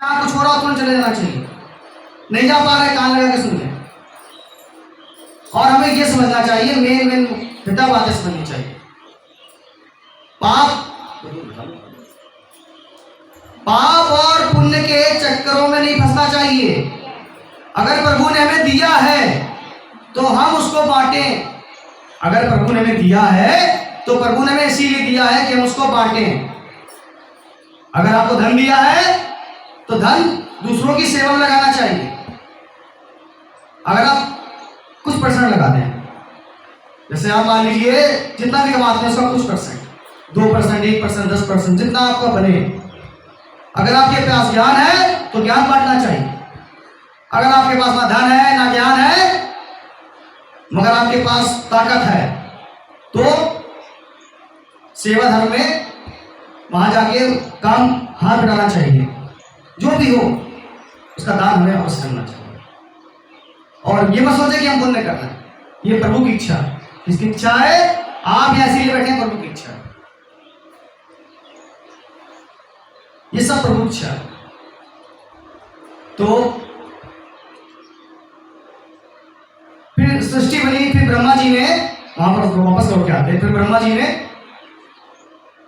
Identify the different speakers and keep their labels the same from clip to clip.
Speaker 1: कुछ हो रहा तुरंत चले जाना चाहिए। नहीं जा पा रहे कान लगा के सुन ले। और हमें ये समझना चाहिए, मेन पिता बातें समझनी चाहिए। पाप और पुण्य के चक्करों में नहीं फंसना चाहिए। अगर प्रभु ने हमें दिया है तो हम उसको बांटें। अगर प्रभु ने हमें दिया है तो प्रभु ने हमें इसीलिए दिया है कि हम उसको बांटें। अगर आपको धन दिया है तो धन दूसरों की सेवा में लगाना चाहिए। अगर आप कुछ % लगाते हैं, जैसे आप मान लीजिए जितना भी कमाते हैं उसका कुछ %, 2%, 1%, 10%, जितना आपका बने। अगर आपके पास ज्ञान है तो ज्ञान बांटना चाहिए। अगर आपके पास ना धन है ना ज्ञान है मगर आपके पास ताकत है तो सेवा धर्म में वहां जाके काम हाथ बढ़ाना चाहिए। जो भी हो उसका दान हमें अवश्य करना चाहिए। और ये मत सोचे कि हम पुण्य करना है, ये प्रभु की इच्छा। किसकी इच्छा है? आप यहां इसीलिए बैठे हैं, प्रभु की इच्छा है। ये सब प्रभु की इच्छा है। तो फिर सृष्टि बनी, फिर ब्रह्मा जी ने वहां पर वापस लौट के आते, फिर ब्रह्मा जी ने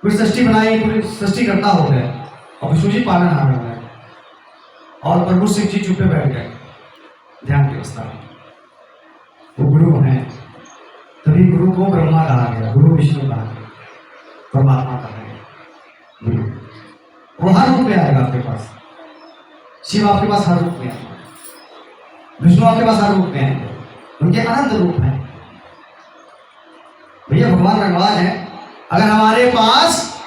Speaker 1: फिर सृष्टि बनाई, पूरी सृष्टि करता हो गया और विष्णु जी पालन हार हो गए और प्रभु शिव जी चुप पे बैठ गए ध्यान की अवस्था में। वो गुरु हैं, तभी गुरु को ब्रह्मा कहा गया, गुरु विष्णु कहा गया, परमात्मा कहा गया गुरु। वो हर रूप में आएगा आपके पास। शिव आपके पास हर रूप में आएगा, विष्णु आपके पास हर रूप में आएंगे, उनके अनंत रूप हैं। भैया भगवान रंगवाज है। अगर हमारे पास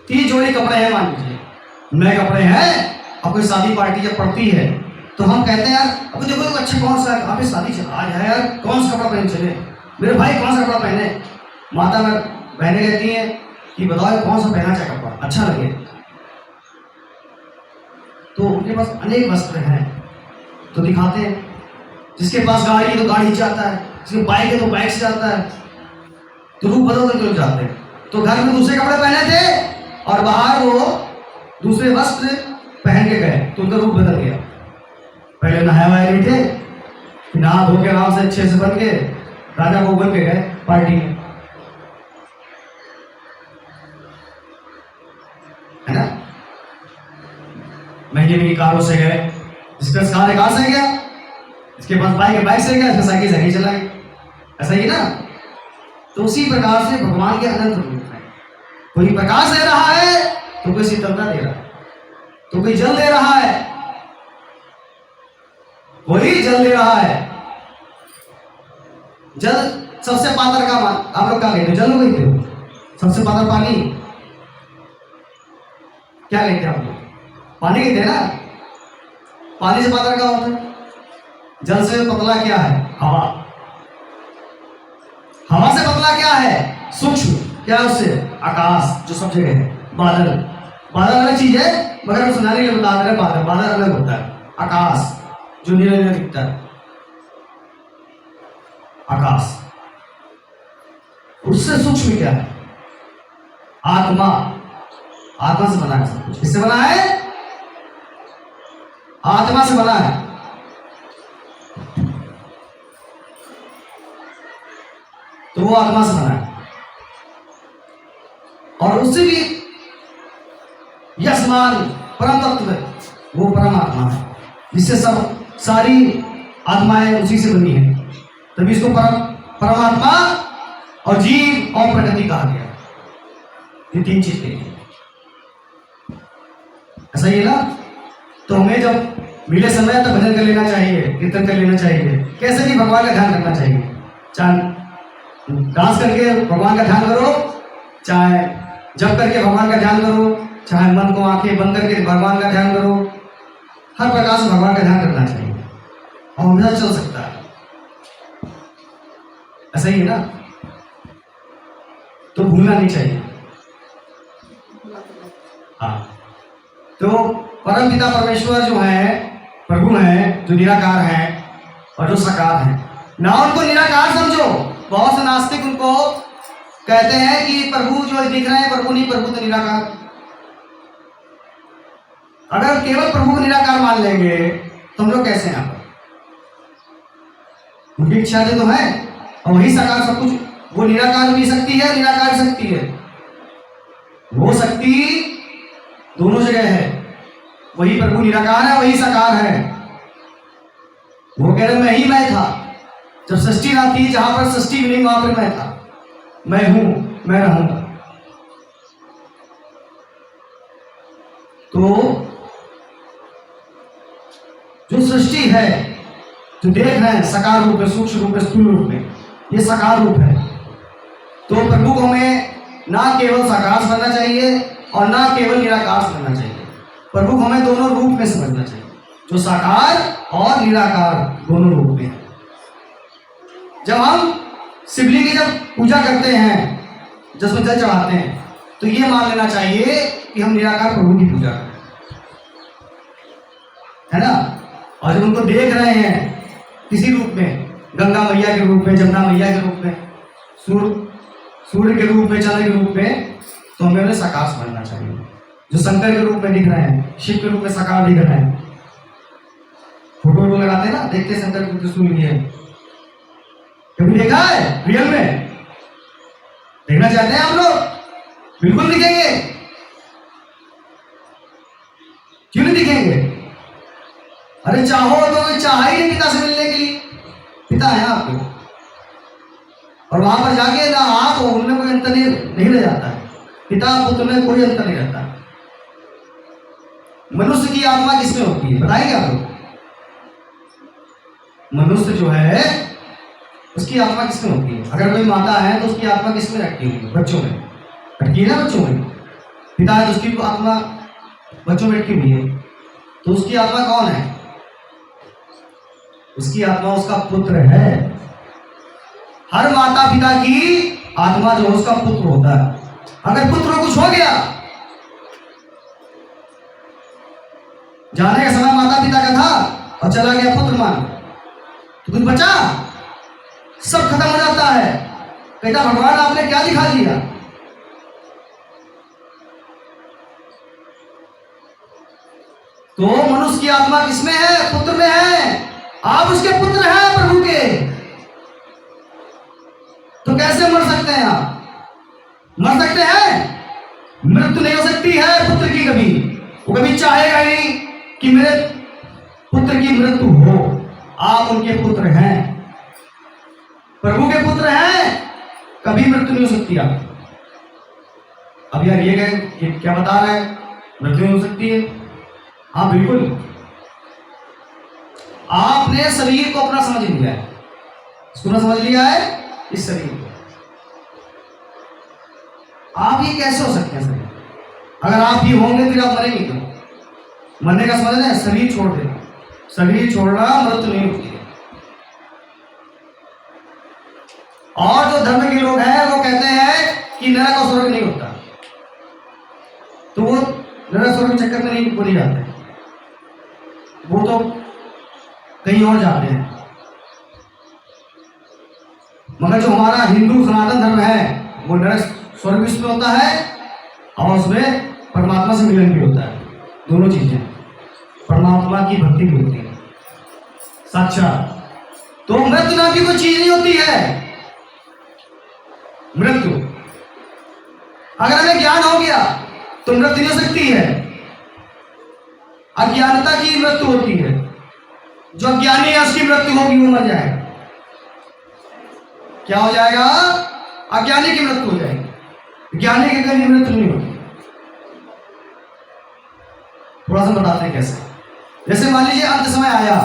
Speaker 1: 30 जोड़ी कपड़े हैं, मान लीजिए नए कपड़े हैं और कोई शादी पार्टी जब पड़ती है तो हम कहते हैं यार अभी देखो अच्छा कौन सा आप शादी आज है यार, कौन सा कपड़ा पहन चले, मेरे भाई कौन सा कपड़ा पहने। माता बहनें कहती हैं कि बताओ कौन सा पहना चाहिए कपड़ा अच्छा लगे। तो उनके पास अनेक वस्त्र हैं तो दिखाते हैं। जिसके पास गाड़ी है तो गाड़ी से जाता है, जिसके बाइक है तो बाइक से जाता है, तो रूप बदल के लोग जाते हैं। तो घर में दूसरे कपड़े पहने थे और बाहर वो दूसरे वस्त्र पहन के गए तो उनका रूप बदल गया। पहले नहाए वाए नहीं थे, नहा धो के आराम से अच्छे से बन के राजा को बन के गए पार्टी में, है ना। महंगी महंगी कारों से गए, जिसका कार से गया, इसके पास बाइक है बाइक से गया, इसका साइकिल से चला गया, ऐसा ही ना। तो उसी प्रकार से भगवान के अनंत रूप है। कोई प्रकाश दे रहा है तो कोई शीतलता दे रहा है, तो कोई जल दे रहा है, कोई जल दे रहा है। जल सबसे पातर का आप लोग क्या कहते हो? जल कहते हो? सबसे पातर पानी क्या कहते हैं आप लोग? पानी कहते हैं ना। पानी से पातर क्या होता है? जल से पतला क्या है? हवा। हवा से पतला क्या है? सूक्ष्म क्या है उससे? आकाश, जो सब जगह है। बादल, बादल अलग चीज है मगर हम सुनाने के लिए बता रहे हैं। बादल, बादल अलग होता है। आकाश जो नीले नीले दिखता है, आकाश। उससे सूक्ष्म क्या है? आत्मा। आत्मा से बना है सब कुछ। किससे बना है? आत्मा से बना है। तो वो आत्मा से बना है और उससे भी यशमान परम तत्व है, वो परमात्मा है जिससे सब सारी आत्माएं उसी से बनी है। तभी इसको परमात्मा और जीव और प्रकृति कहा गया। ये 3 चीजें ऐसा ही है ना। तो हमें जब मिले समय तो भजन कर लेना चाहिए, कीर्तन कर लेना चाहिए, कैसे भी भगवान का ध्यान करना चाहिए। चाहे डांस करके भगवान का ध्यान करो, चाहे जप करके भगवान का ध्यान करो, चाहे मन को आंखें बंद करके भगवान का ध्यान करो। हर प्रकार से भगवान का ध्यान करना चाहिए और हमेशा चल सकता है। ऐसा ही है ना। तो भूलना नहीं चाहिए। हाँ, तो परम पिता परमेश्वर जो है, प्रभु हैं, जो निराकार हैं और जो साकार हैं। ना उनको निराकार समझो। बहुत से नास्तिक उनको कहते हैं कि प्रभु जो दिख रहे हैं प्रभु नहीं, प्रभु तो निराकार। अगर केवल प्रभु को निराकार मान लेंगे तो हम लोग कैसे हैं? यहाँ पर उनकी इच्छा तो है और वही साकार सब कुछ। वो निराकार भी शक्ति है, निराकार शक्ति है। वो शक्ति दोनों जगह है। वही प्रभु निराकार है, वही साकार है। वो कह रहे मैं ही मैं था। जब सृष्टि ना थी, जहां पर सृष्टि नहीं वहां पर मैं था, मैं हूं, मैं रहूंगा। तो जो सृष्टि है, जो देख रहे हैं साकार रूप में, सूक्ष्म रूप में, स्थूल रूप में, ये साकार रूप है। तो प्रभु को हमें ना केवल साकार समझना चाहिए और ना केवल निराकार समझना चाहिए। प्रभु को हमें दोनों रूप में समझना चाहिए, जो साकार और निराकार दोनों रूप में है। जब हम शिवलिंग की जब पूजा करते हैं, जिसमें जल चढ़ाते हैं, तो ये मान लेना चाहिए कि हम निराकार प्रभु की पूजा करें, है ना। और जब उनको देख रहे हैं किसी रूप में, गंगा मैया के रूप में, जमुना मैया के रूप में, सूर्य के रूप में, चंद्र के रूप में, तो हमें उन्हें साकार समझना चाहिए। जो शंकर के रूप में दिख रहे हैं, शिव के रूप में साकार दिख रहे हैं। फोटो वो लगाते हैं ना, देखते हैं शंकर की त्रिशूल है, कभी देखा है रियल में? देखना चाहते हैं आप लोग? बिल्कुल दिखेंगे। क्यों नहीं दिखेंगे? अरे चाहो तो कोई चाह ही नहीं पिता से मिलने के लिए। पिता है आपको, और वहां पर जाके ना आप उनमें कोई अंतर नहीं रह जाता है। पिता पुत्र में कोई अंतर नहीं रहता। मनुष्य की आत्मा किसमें होती है बताएंगे आप लोग? मनुष्य जो है उसकी आत्मा किसमें होती है? अगर कोई माता है तो उसकी आत्मा किसमें रखती है? बच्चों में रखती है ना, बच्चों में। पिता है तो उसकी आत्मा बच्चों में रखी हुई है। तो उसकी आत्मा कौन है? उसकी आत्मा उसका पुत्र है। हर माता पिता की आत्मा जो उसका पुत्र होता है। अगर पुत्र को कुछ हो गया, जाने का समय माता पिता का था और चला गया पुत्र मान, तो कुछ बचा? सब खत्म हो जाता है। कहता भगवान आपने क्या दिखा दिया? तो मनुष्य की आत्मा किसमें है? पुत्र में है। आप उसके पुत्र हैं प्रभु के, तो कैसे मर सकते हैं आप? मर सकते हैं? मृत्यु नहीं हो सकती है पुत्र की कभी। वो कभी चाहेगा नहीं कि मेरे पुत्र की मृत्यु हो। आप उनके पुत्र हैं, प्रभु के पुत्र हैं, कभी मृत्यु नहीं हो सकती आप। अब यार ये क्या बता रहे हैं? मृत्यु नहीं हो सकती है? हाँ बिल्कुल। आपने शरीर को अपना समझ लिया है, इसको समझ लिया है, इस शरीर को। आप ये कैसे हो सकते हैं शरीर? अगर आप ये होंगे फिर आप मरेंगे क्यों? मरने का समझ है शरीर छोड़ देना। शरीर छोड़ना मृत्यु नहीं होती है। और जो धर्म के लोग हैं वो कहते हैं कि नरक और स्वर्ग नहीं होता, तो वो नरक स्वर्ग के चक्कर में नहीं जाते, वो तो कहीं और जाते हैं। मगर जो हमारा हिंदू सनातन धर्म है वो नरक स्वर्ग भी उसमें होता है और उसमें परमात्मा से मिलन भी होता है। दोनों चीजें, परमात्मा की भक्ति भी होती है साक्षात। तो मृत्यु नाम की कोई चीज नहीं होती है। मृत्यु, अगर हमें ज्ञान हो गया तो मृत्यु नहीं हो सकती है। अज्ञानता की मृत्यु होती है। जो अज्ञानी है उसकी मृत्यु होगी, वो मर जाएगा। क्या हो जाएगा? अज्ञानी की मृत्यु हो जाएगी। ज्ञानी की कभी मृत्यु नहीं होती। थोड़ा सा बताते हैं कैसे। जैसे मान लीजिए अंत समय आया,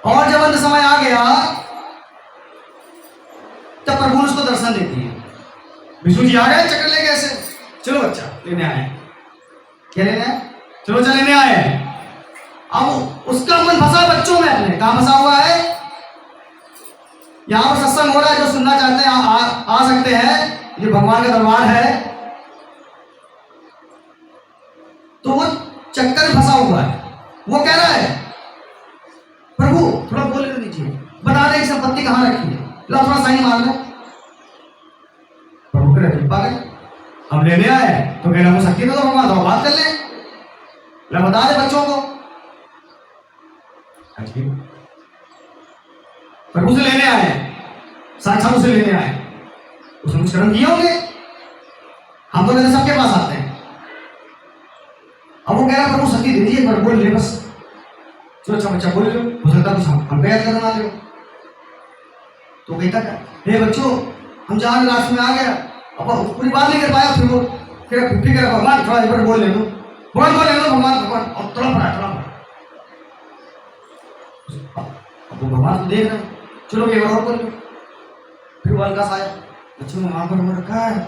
Speaker 1: और जब अंत समय आ गया तब प्रभु उसको दर्शन देती है। विष्णु जी आ गए चक्कर लेके ऐसे, चलो बच्चा लेने आए। क्या लेने आए? चलो चल लेने आए। अब उसका मन फंसा बच्चों में अपने। कहां फंसा हुआ है? यहां पर सत्संग हो रहा है, जो सुनना चाहते हैं आ सकते हैं। ये भगवान का दरबार है। तो वो चक्कर में फंसा हुआ है। वो कह रहा है प्रभु थोड़ा बोल दीजिए, बता दें कि संपत्ति कहां रखी है, लो थोड़ा साइन मार लो। प्रभु कह रहे पागल, हम लेने आए तो कह रहा शक्ति में तो भगवान तो बात कर ले। मैं बता दे बच्चों को, प्रभु से लेने आए, साक्षात उसे लेने आए, उसने कुछ कर्म किए होंगे। हम तो कहते सबके पास आते हैं। अब वो कह रहा प्रभु शक्ति दे दीजिए, एक बार बोल ले बस। चलो अच्छा बच्चा बोल लो, हो सकता कुछ हम याद करना दे। तो कहता क्या, हे बच्चों हम जहाँ लास्ट में आ गया, अब पूरी बात नहीं कर पाया, फिर वो फिर भगवान थोड़ा एक बार बोल ले लो, बोल ले लो भगवान भगवान, और तड़प रहा। अब वो भगवान को देख रहे हैं, चलो एक बार और बोल लो। फिर वो अलकाश आया, बच्चों वहाँ पर वो रखा है,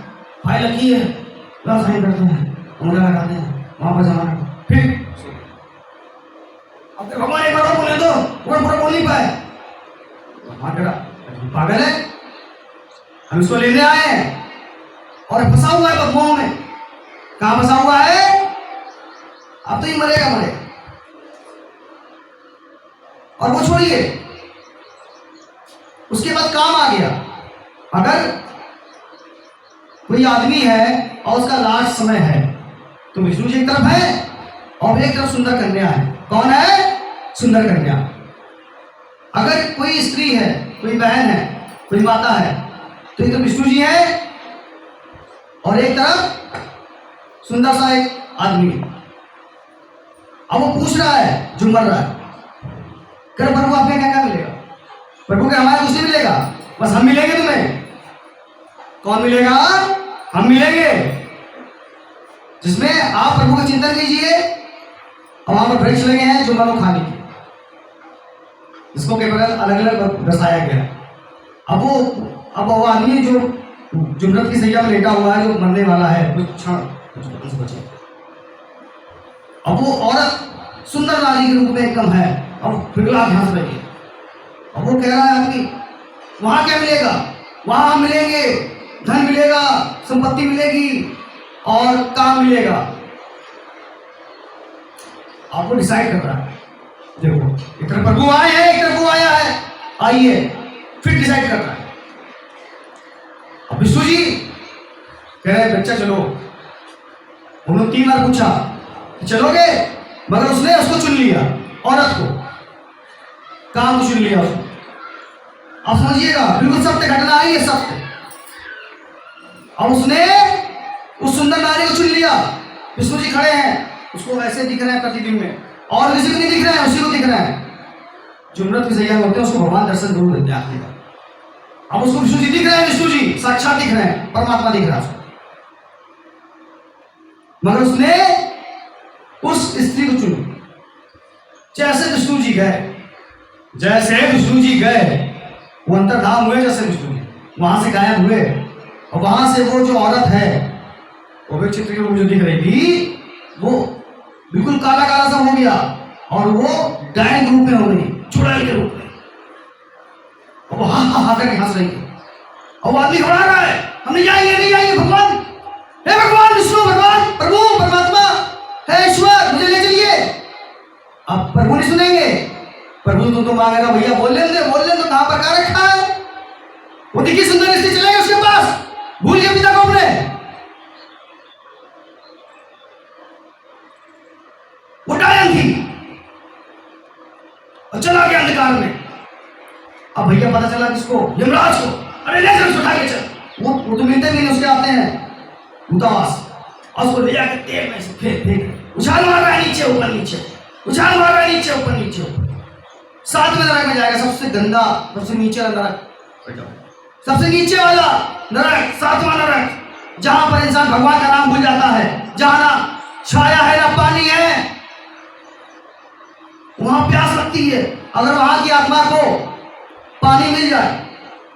Speaker 1: फाइल रखी है, साइन करते हैं, उंगलियां लगाते हैं, वहाँ पर जमा रखो। फिर अब भगवान एक बार और बोले तो वो पूरा बोल नहीं पाए। भगवान कह रहा पागल है, हम इसको लेने आए हैं और फंसा हुआ है बदबुओं में। कहाँ फंसा हुआ है? अब तो ये मरेगा मरेगा। और वो छोड़िए, उसके बाद काम आ गया। अगर कोई आदमी है और उसका लास्ट समय है तो विष्णु जी एक तरफ है और एक तरफ सुंदर कन्या है। कौन है? सुंदर कन्या। अगर कोई स्त्री है, कोई बहन है, कोई माता है तो एक तरफ विष्णु जी है और एक तरफ सुंदर सा एक आदमी। अब वो पूछ रहा है, जो मर रहा है, कर प्रभु आपके क्या क्या मिलेगा? प्रभु के हमारे कुछ नहीं मिलेगा, बस हम मिलेंगे तुम्हें। कौन मिलेगा? हम मिलेंगे, जिसमें आप प्रभु का चिंतन कीजिए। और वहां पर वृक्ष लगे हैं जो मनो खाने की, इसको के बगल अलग अलग दर्शाया गया। अब वो आदमी जो जुमरत की सैया में लेटा हुआ है, जो मरने वाला है, कुछ क्षण बचे। अब वो औरत सुंदर नारी के रूप में एकदम है, अब पिघला ध्यान से लगी। अब वो कह रहा है आदमी, वहां क्या मिलेगा? वहां हम मिलेंगे, धन मिलेगा, संपत्ति मिलेगी और काम मिलेगा। आपको डिसाइड कर रहा है। देखो, एक तरफ प्रभु आए हैं, एक तरफ वो आया है, आइए फिर डिसाइड कर रहा है। अब विष्णु जी कह रहे बच्चा चलो। उन्होंने 3 बार पूछा चलोगे, मगर उसने उसको चुन लिया, औरत को, काम को चुन लिया उसने। आप समझिएगा, बिल्कुल सत्य घटना आई है, सत्य। और उसने उस सुंदर नारी को चुन लिया। विष्णु जी खड़े हैं, उसको वैसे दिख रहे हैं प्रतिबिंब में, और किसी को नहीं दिख रहे हैं, उसी को दिख रहे हैं। जुमरत की सैया होते हैं, उसको भगवान दर्शन जरूर देते हैं। अब उसको विष्णु जी दिख रहे हैं, विष्णु जी साक्षात दिख रहे हैं, परमात्मा दिख रहा है उसको। मगर उसने उस स्त्री को चुना। जैसे विष्णु जी गए, वो अंतर्धाम हुए, जैसे विष्णु जी वहां से गायब हुए। और वहां से वो जो औरत है, वो भी चित्र के रूप में जो दिख रही थी, वो बिल्कुल काला काला सा हो गया और वो डायन रूप में हो गई, चुड़ैल के रूप में। और वो हा करके हंस रही थी। और वो आदमी घबरा रहा है, हम नहीं जाएंगे भगवान, हे भगवान विष्णु, भगवान प्रभु परमात्मा, हे ईश्वर, मुझे ले चलिए। अब प्रभु नहीं सुनेंगे। प्रभु तो मांगेगा, भैया बोल लें तो कहां पर क्या रखा है? वो दिखी सुंदर स्त्री, चलेगा उसके पास, भूल गया पिता को अपने। वो डायन थी और चला गया अंधकार में। अब भैया पता चला किसको? यमराज को। अरे ले चल, उठा के चल। वो तो मिलते भी नहीं, उसके आते हैं दूतावास, और उसको ले जाकर तेल में फेंक उछाल मार रहा है, नीचे ऊपर नीचे, उछाल मार रहा है, नीचे ऊपर नीचे। 7वें नरक में जाएगा, सबसे गंदा, सबसे नीचे वाला नरक, सबसे नीचे वाला नरक, 7वां नरक, जहां पर इंसान भगवान का नाम भूल जाता है, जहां ना छाया है ना पानी है, वहां प्यास लगती है। अगर वहां की आत्मा को पानी मिल जाए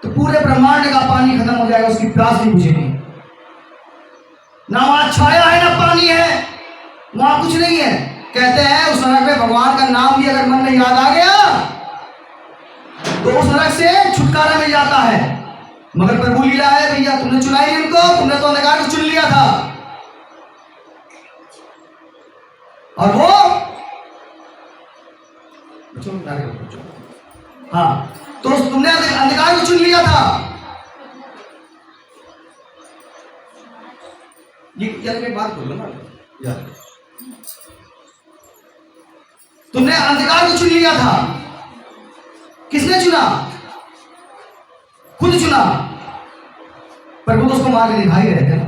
Speaker 1: तो पूरे ब्रह्मांड का पानी खत्म हो जाएगा, उसकी प्यास नहीं बुझेगी। ना वहां छाया है ना पानी है, वहां कुछ नहीं है। कहते हैं उस नरक में भगवान का नाम भी अगर मन में याद आ गया तो उस नरक से छुटकारा मिल जाता है। मगर प्रभु लीला है भैया, तुमने चुना ही उनको, तुमने तो अंधकार को चुन लिया था। और वो हाँ, तो तुमने अंधकार को चुन लिया था। ये यार एक बात बोलो ना यार, तुमने अंधकार को चुन लिया था। किसने चुना? खुद चुना। प्रभु तो उसको मार के दिखाई रहे थे ना।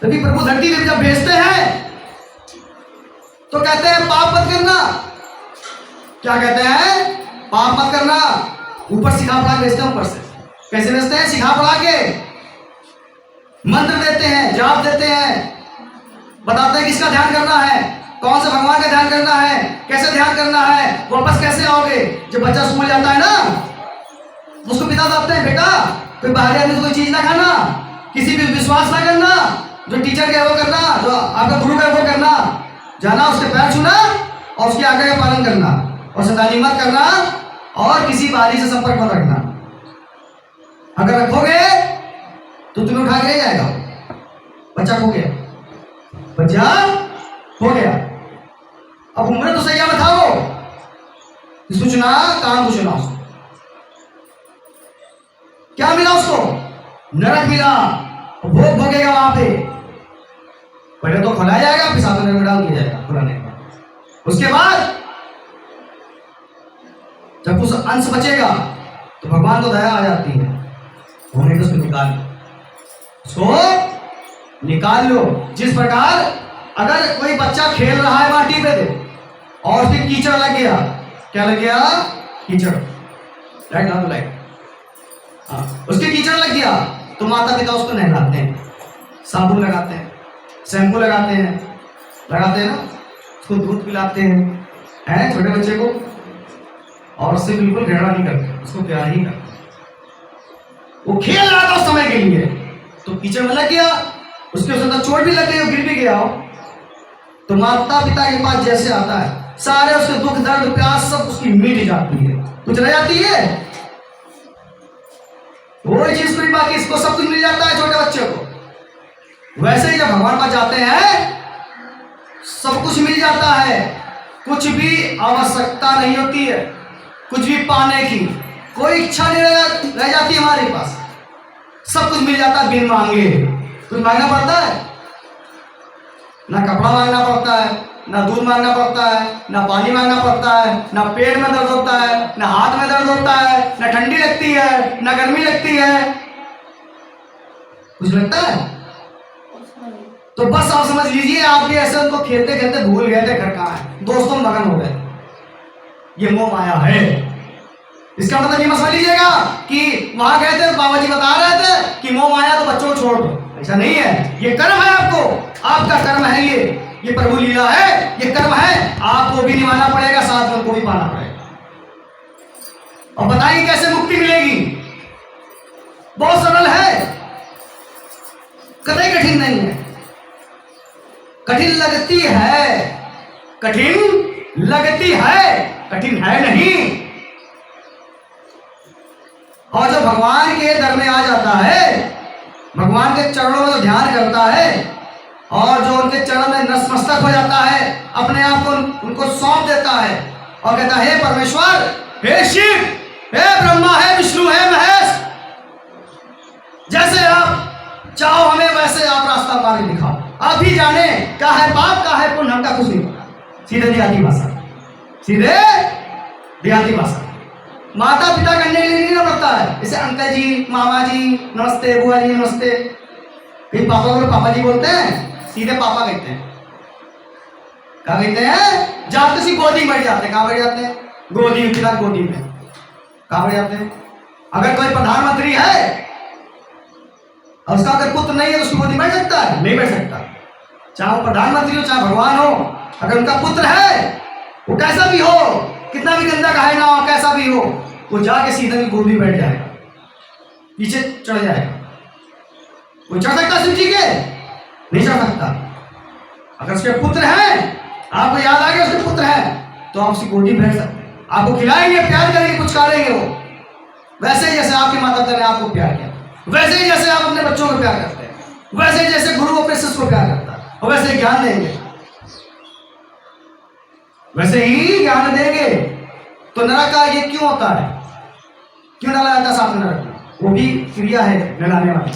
Speaker 1: तभी प्रभु धरती में जब भेजते हैं तो कहते हैं पाप मत करना। क्या कहते हैं? पाप मत करना। ऊपर सिखा पढ़ा भेजते हैं। ऊपर से कैसे भेजते हैं? सिखा पढ़ा के मंत्र देते हैं, जाप देते हैं, बताते हैं किसका ध्यान करना है, कौन से भगवान का ध्यान करना है, कैसे ध्यान करना है, वापस कैसे आओगे। जब बच्चा स्कूल जाता है ना, उसको पिता बताते हैं बेटा कोई बाहरी आदमी से कोई चीज ना खाना, किसी भी विश्वास ना करना, जो टीचर है वो करना, जो आपका गुरु है वो करना, जाना उसके पैर छूना और उसकी आज्ञा का पालन करना, और शैतानी मत करना, और किसी बाहरी से संपर्क मत रखना। अगर रखोगे तो तुम्हें उठा के ले जाएगा। बच्चा खो गया, बच्चा हो गया। अब उम्र तो सही है, बताओ किसको चुना? काम को चुना। उसको क्या मिला? उसको नरक मिला, भोग भोगेगा वहां पे। पहले तो खुलाया जाएगा, फिर सातों में डाल दिया जाएगा खुलाने के बाद। उसके बाद जब कुछ अंश बचेगा तो भगवान को दया आ जाती है, होने तो उसको निकाल लो, उसको निकाल लो। जिस प्रकार अगर कोई बच्चा खेल रहा है माटी पे और उसके कीचड़ लग गया, क्या लग गया? कीचड़। लाइट ला दो, लाइट। हाँ, उसके कीचड़ लग गया तो माता पिता उसको नहलाते हैं, साबुन लगाते हैं, शैम्पू लगाते हैं ना, उसको दूध पिलाते हैं छोटे बच्चे को, और उससे बिल्कुल घृणा नहीं करते, उसको प्यार ही करते। वो खेल रहा था उस समय के लिए, तो कीचड़ में लग गया, उसके उसमें चोट भी लग गई, गिर भी गया हो, तो माता पिता के पास जैसे आता है, सारे उसके दुख दर्द प्यास सब उसकी मिट जाती है। कुछ रह जाती है? वही चीज कोई बाकी, इसको सब कुछ मिल जाता है छोटे बच्चे को। वैसे ही जब भगवान पास जाते हैं सब कुछ मिल जाता है, कुछ भी आवश्यकता नहीं होती है, कुछ भी पाने की कोई इच्छा नहीं रह जाती हमारे पास, सब कुछ मिल जाता है बिन मांगे। कुछ मांगना पड़ता है? ना कपड़ा मांगना पड़ता है, ना दूध मांगना पड़ता है, ना पानी मांगना पड़ता है, ना पेट में दर्द होता है, ना हाथ में दर्द होता है, ना ठंडी लगती है, ना गर्मी लगती है। कुछ लगता है? तो बस आप समझ लीजिए, आप भी ऐसे उनको खेलते खेलते भूल गए थे घर कहाँ है, दोस्तों में मगन हो गए। ये मोह माया है। इसका मतलब ये मत समझ लीजिएगा कि वहां गए थे बाबा जी बता रहे थे कि मोह माया तो बच्चों को छोड़ दो, ऐसा नहीं है। ये कर्म है, आपको, आपका कर्म है, ये प्रभु लीला है, ये कर्म है, आपको भी निभाना पड़ेगा, साथ में उनको भी पाना पड़ेगा। और बताइए कैसे मुक्ति मिलेगी? बहुत सरल है, कतई कठिन नहीं है। कठिन लगती है, कठिन लगती है, कठिन है नहीं। और जो भगवान के दर में आ जाता है, भगवान के चरणों में ध्यान करता है, और जो उनके चरणों में नतमस्तक हो जाता है, अपने आप को उनको सौंप देता है और कहता है, हे परमेश्वर, हे शिव, हे ब्रह्मा, हे विष्णु, हे महेश, जैसे आप चाहो हमें वैसे आप रास्ता मार्ग दिखाओ, आप ही जाने क्या है पाप क्या है पुण्य, हमका कुछ नहीं पता। सीधे देहाती भाषा, सीधे देहाती भाषा। माता पिता करने के लिए नहीं ना पड़ता है, जैसे अंकल जी, मामा जी नमस्ते, बुआ जी नमस्ते। कहीं पापा को पापा जी बोलते हैं, सीधे पापा कहते हैं। क्या कहते हैं? जाते सी गोदी में बैठ जाते हैं। कहाँ बैठ जाते हैं? गोदी में। किधर? गोदी में। कहाँ बैठ जाते हैं? अगर कोई प्रधानमंत्री है और उसका अगर पुत्र नहीं है तो उसकी गोदी में बैठ सकता है? नहीं बैठ सकता। चाहे वो प्रधानमंत्री हो, चाहे भगवान हो, अगर उनका पुत्र है, वो कैसा भी हो, कितना भी गंदा कहे ना हो, कैसा भी हो, वो जाके सीधे गोदी में बैठ जाएगा, पीछे चढ़ जाएगा। वो चढ़ सकता शिव जी के? नहीं चढ़ सकता। अगर उसके पुत्र हैं, आपको याद आ गया उसके पुत्र हैं, तो आप उसकी गोदी में बैठ सकते हैं, आपको खिलाएंगे, प्यार करेंगे, कुछ करेंगे वो। वैसे ही जैसे आपके माता पिता ने आपको प्यार किया, वैसे ही जैसे आप अपने बच्चों को प्यार करते हैं, वैसे ही जैसे गुरु अपने शिष्य को प्यार करता है, और वैसे ही ज्ञान देंगे, वैसे ही ज्ञान देंगे। तो नरक का ये क्यों होता है? क्यों डाला जाता है साथ में नरक में? वो भी क्रिया है नहलाने वाली,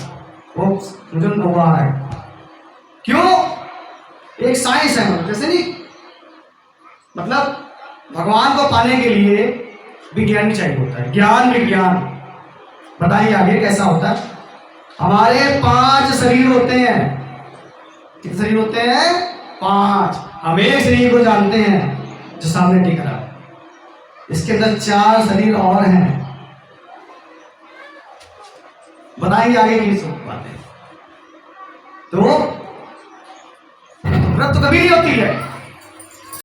Speaker 1: वो मुझे हुआ है। क्यों? एक साइंस है, जैसे नहीं मतलब भगवान को पाने के लिए विज्ञान भी चाहिए होता है, ज्ञान विज्ञान। बताइए आगे कैसा होता है। हमारे 5 शरीर होते हैं। कितने शरीर होते हैं? 5। हम एक शरीर को जानते हैं जो सामने दिख रहा है, इसके अंदर 4 शरीर और हैं। बताएंगे आगे की सब बातें। तो व्रत तो कभी नहीं होती है,